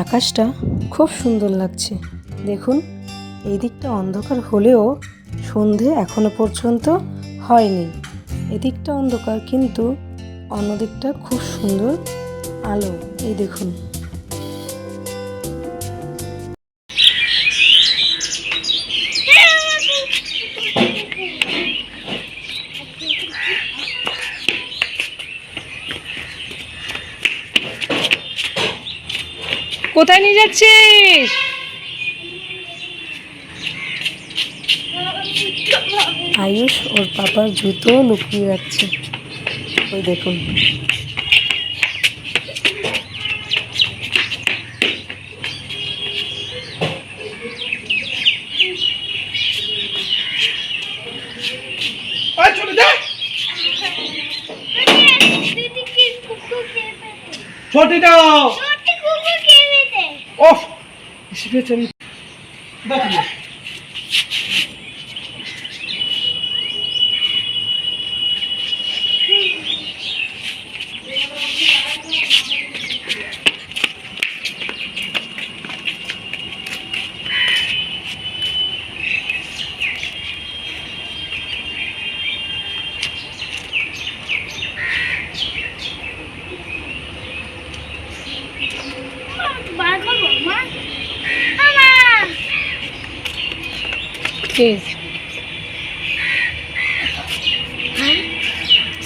আকাশটা খুব সুন্দর লাগছে। দেখুন, এই দিকটা অন্ধকার হলেও সন্ধে এখনো পর্যন্ত হয়নি। এদিকটা অন্ধকার, কিন্তু অন্য দিকটা খুব সুন্দর আলো। এই দেখুন, কোথায় নিয়ে যাচ্ছিস? আয়ুষ ওর পাপার জুতো লুকিয়ে রাখছে। ওই দেখুন, छोटी दाओ छोटी कुकुर खेले थे ओफ इसमें चली बैठिए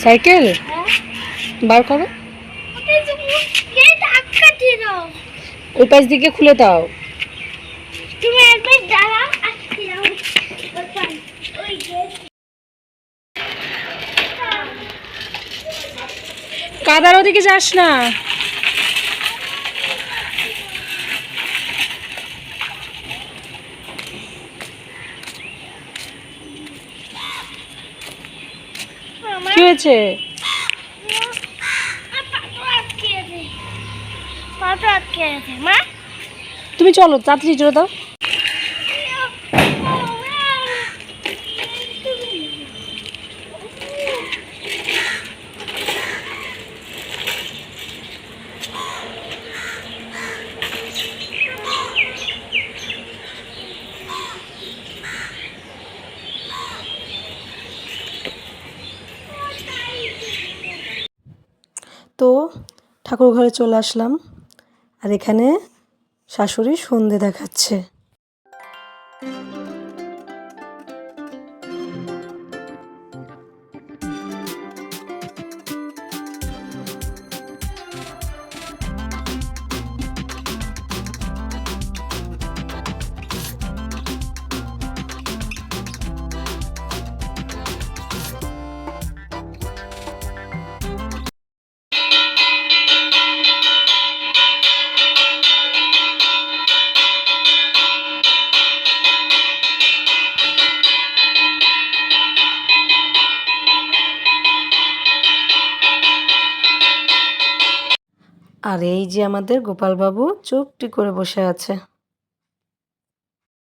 সাইকেল বার করো, ওই পাশ দিকে খুলে দাও। কাদার ওদিকে যাস না। কি হয়েছে? তুমি চলো, তাড়াতাড়ি জোরে দাও। তো ঠাকুর ঘরে চলে আসলাম, আর এখানে শাশুড়ি সন্ধে দেখাচ্ছে। আর এই যে আমাদের গোপালবাবু চুপটি করে বসে আছে।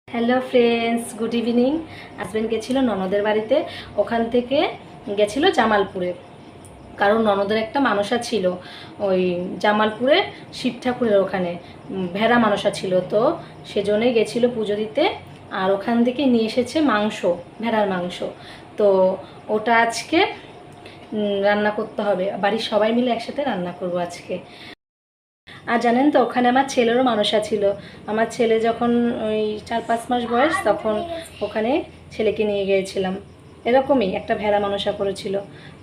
Hello friends, good evening. Husband গেছিলো ননদের বাড়িতে, ওখান থেকে গেছিলো জামালপুরে, কারণ ননদের একটা মানসা ছিল ওই জামালপুরে শিব ঠাকুরের ওখানে, ভেড়া মানসা ছিল, তো সেজন্যই গেছিলো পুজো দিতে। আর ওখান থেকে নিয়ে এসেছে মাংস, ভেড়ার মাংস। তো ওটা আজকে রান্না করতে হবে, বাড়ির সবাই মিলে একসাথে রান্না করব আজকে। আর জানেন তো, ওখানে আমার ছেলেরও মানসা ছিল। আমার ছেলে যখন ওই 4-5 মাস বয়স, তখন ওখানে ছেলেকে নিয়ে গিয়েছিলাম। এরকমই একটা ভেড়া মানসা করেছিল।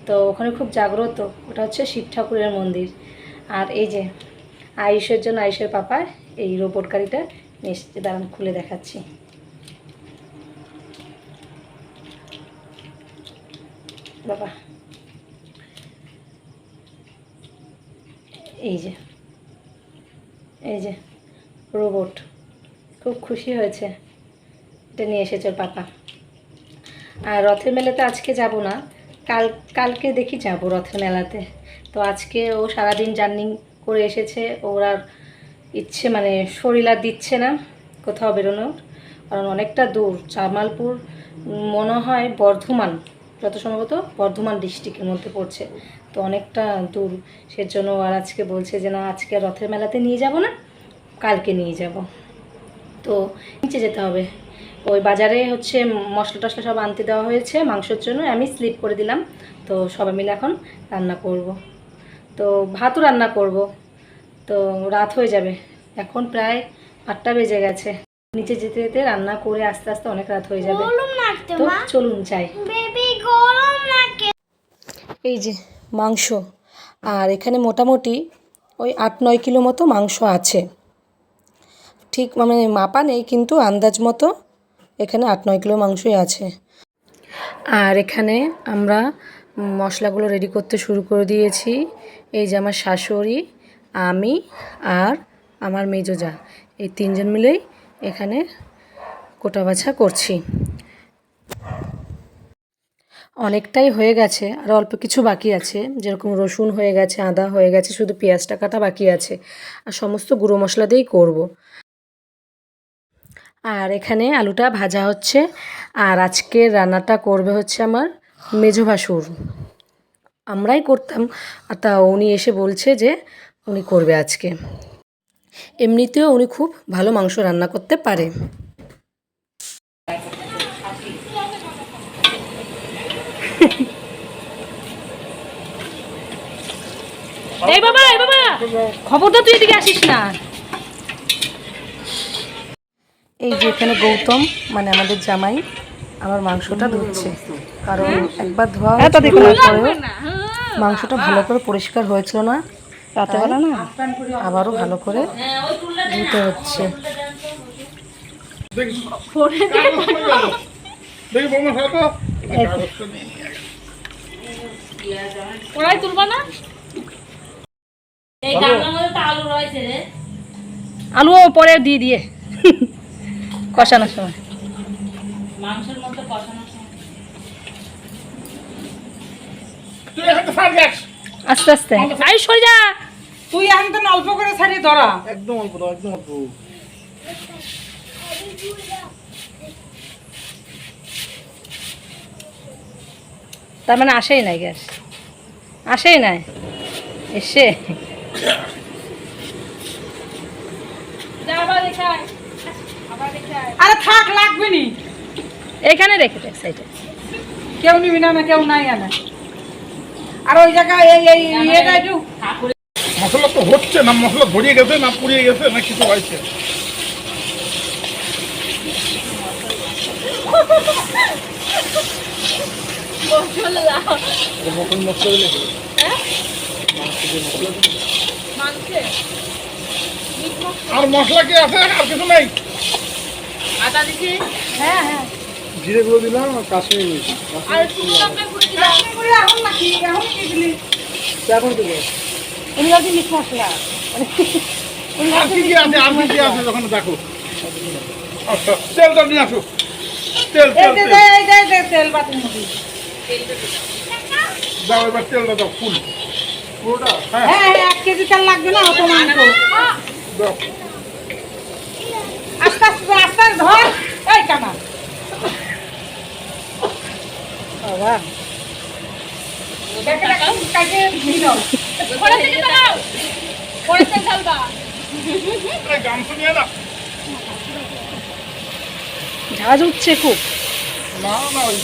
তো ওখানে খুব জাগ্রত, ওটা হচ্ছে শিব ঠাকুরের মন্দির। আর এই যে আয়ুষের জন্য আয়ুষের পাপা এই রোবট গাড়িটা নিয়ে এসেছে, দাঁড়ান খুলে দেখাচ্ছি। বাবা, এই যে রোবট, খুব খুশি হয়েছে, এটা নিয়ে এসেছে ওর পাপা। আর রথের মেলাতে আজকে যাব না, কালকে দেখি যাব রথের মেলাতে। তো আজকে ও সারাদিন জার্নি করে এসেছে, ওর আর ইচ্ছে মানে শরীর আর দিচ্ছে না কোথাও বেরোনোর, কারণ অনেকটা দূর। জামালপুর মনে হয় বর্ধমান, যত সম্ভবত বর্ধমান ডিস্ট্রিক্টের মধ্যে পড়ছে, তো অনেকটা দূর। সেজন্য আর আজকে বলছে যে না, আজকে রথের মেলাতে নিয়ে যাব না, কালকে নিয়ে যাব। তো নিচে যেতে হবে, ওই বাজারে হচ্ছে মশলা টশলা সব আনতে দেওয়া হয়েছে মাংসের জন্য, আমি স্লিপ করে দিলাম। তো সবাই মিলে এখন রান্না করব, তো ভাতও রান্না করব। তো রাত হয়ে যাবে, এখন প্রায় 8টা বেজে গেছে। নিচে যেতে যেতে রান্না করে আস্তে আস্তে অনেক রাত হয়ে যাবে। তো চলুন যাই। এই যে মাংস, আর এখানে মোটামুটি ওই 8-9 কিলো মতো মাংস আছে। ঠিক মানে মাপা নেই, কিন্তু আন্দাজ মতো এখানে 8-9 কিলো মাংসই আছে। আর এখানে আমরা মশলাগুলো রেডি করতে শুরু করে দিয়েছি। এই যে আমার শাশুড়ি, আমি আর আমার মেজো জা, এই 3 জন মিলেই এখানে কোটা বাছা করছি। অনেকটাই হয়ে গেছে, আর অল্প কিছু বাকি আছে, যেরকম রসুন হয়ে গেছে, আদা হয়ে গেছে, শুধু পেঁয়াজটা কাটা বাকি আছে। আর সমস্ত গুঁড়ো মশলা দিয়েই করব। আর এখানে আলুটা ভাজা হচ্ছে। আর আজকে রান্নাটা করবে হচ্ছে আমার মেজো ভাসুর, আমরাই করতাম, তা উনি এসে বলছে যে উনি করবে আজকে। এমনিতেও উনি খুব ভালো মাংস রান্না করতে পারে। এই বাবা খবরদার তুই এদিকে আসিস না। এই যে এখানে গৌতম মানে আমাদের জামাই আমার মাংসটা ধুচ্ছে, কারণ একবার ধোয়া করার পরেও মাংসটা ভালো করে পরিষ্কার হয়েছিল না, রাতেবেলা না, আবারও ভালো করে ধুতে হচ্ছে। ওরাই তুলবা না, আলু পরে দিয়ে দিয়ে কষানোর সময় মাংসের মধ্যে কষানোর সময় আস্তে আস্তে আই সরে যা। তুই একদম অল্প করে ছাড়িয়ে ধরা, একদম অল্প দাও, একদম অল্প। তার মানে আসেই নাই গ্যাস, আসেই নাই এসে। আরে থাক, লাগবে নি, এখানে রেখে দেখ সাইডে। কেউ নিবি না, না কেউ নাই আনা। আর ওই জায়গায় এই এই এটা একটু মশলা তো হচ্ছে না, মশলা ধরিয়ে গেছে না পুড়িয়ে গেছে না কিছু হয়েছে। আর মশলা কি আছে, আর কিছু নেই। আটা দিছি, হ্যাঁ হ্যাঁ, জিরে গুঁড়ো দিলাম আর কাশ্মীরি মির্চ। আর শুকনো লঙ্কা গুঁড়ো দিলাম। কাশ্মীরি এখন নাকি এখন কি দিলি? এখন থেকে উনি বলছি মিট মশলা। আর কি কি আছে, আর কি কি আছে ওখানে দেখো। আচ্ছা তেলটা নিয়ে আসো, তেল এই তেল যে তেল এই তেল বাতির মধ্যে। দাও, এবার তেলটা দাও ফুল পুরোটা। হ্যাঁ হ্যাঁ হ্যাঁ, 1 কেজি তেল লাগবে না, অত মাংস। দাও। আস্তে আস্তে আস্তে ধর, এই কানা বাবা দেখে কাকে দিল পরে থেকে দাও, পরে থেকে ঢালবা। এই গামছা নিয়ে না। ঝাঁজ উঠছে খুব। না না ওই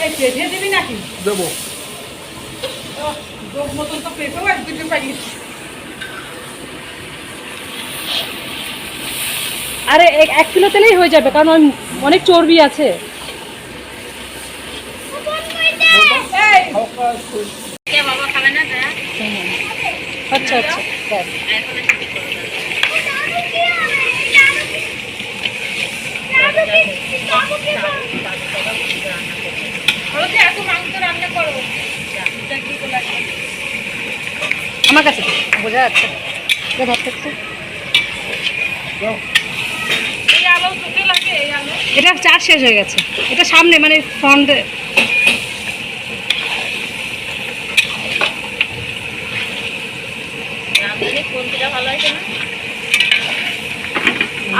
এই পেঁচে দিবি নাকি? দেবো। যোগ মতন তো পেঁচেও একদিকে পাইস। আরে 1 কিলো তেলেই হয়ে যাবে, কারণ অনেক চর্বি আছে। আচ্ছা আচ্ছা ব্যাস। এত মাংস রান্না করো, আমার কাছে বোঝা যাচ্ছে, ধরতে একটু। এই আলো চোখে লাগে, এই আলো এটা চার শেষ হয়ে গেছে, এটা সামনে মানে ফ্রন্টে।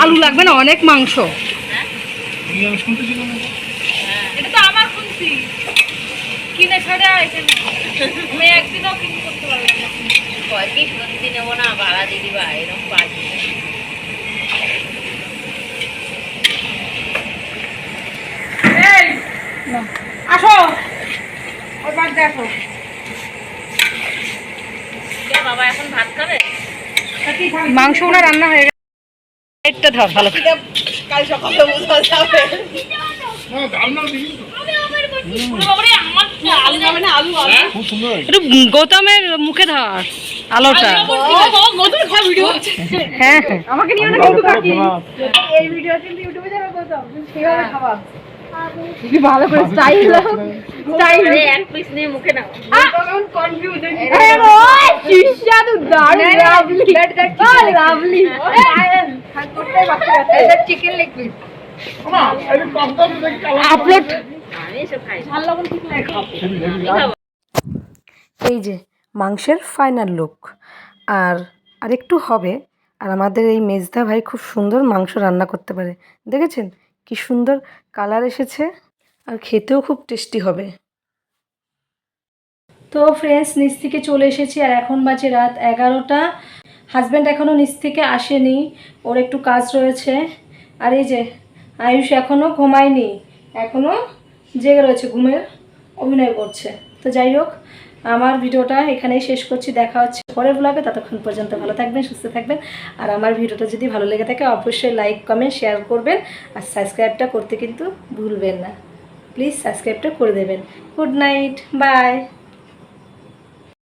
আলু লাগবে না, অনেক মাংস। এটা তো আমার খুনছি, কিনে ছাড়া এখানে আমি একদিনও কিনে করতে পারলাম না। এই, আসো ওই পাশ দিয়ে আসো। তা কি খাবি? মাংস ওনা রান্না হয়ে গেছে। একটা ধর ভালো করে। না ধারণা দিই খুব সুন্দর একটু গৌতমের মুখে ধর আলোটা। হ্যাঁ হ্যাঁ আমাকে নিয়ে না কিন্তু কাকি এই ভিডিও কিন্তু ইউটিউবে যাবে কত কিভাবে খাওয়া ভালো করে স্টাইল স্টাইল এক পিস নিয়ে মুখে নাও তখন কনফিউশন আরে ওই সুস্বাদু দারুণ লাভলি লাভলি করতে বাকি আছে এটা চিকেন লেগ পিস না এই পাঁচটা দেখি কালার আপলোড। ঝাল লবণ ঠিক লাগে খাও এই যে মাংসের ফাইনাল লুক। আর আরেকটু হবে। আর আমাদের এই মেজদা ভাই খুব সুন্দর মাংস রান্না করতে পারে, দেখেছেন কি সুন্দর কালার এসেছে, আর খেতেও খুব টেস্টি হবে। তো ফ্রেন্ডস, নিচ থেকে চলে এসেছি আর এখন বাজে রাত 11টা। হাজব্যান্ড এখনও নিচ থেকে আসেনি, ওর একটু কাজ রয়েছে। আর এই যে আয়ুষ এখনও ঘুমায়নি, এখনও জেগে রয়েছে, ঘুমের অভিনয় করছে। তো যাই হোক, আমার ভিডিওটা এখানেই শেষ করছি। দেখা হচ্ছে পরের ব্লগে। ততক্ষণ পর্যন্ত ভালো থাকবেন, সুস্থ থাকবেন। আর আমার ভিডিওটা যদি ভালো লেগে থাকে অবশ্যই লাইক, কমেন্ট, শেয়ার করবেন। আর সাবস্ক্রাইবটা করতে কিন্তু ভুলবেন না। প্লিজ সাবস্ক্রাইবটা করে দেবেন। Good night, by.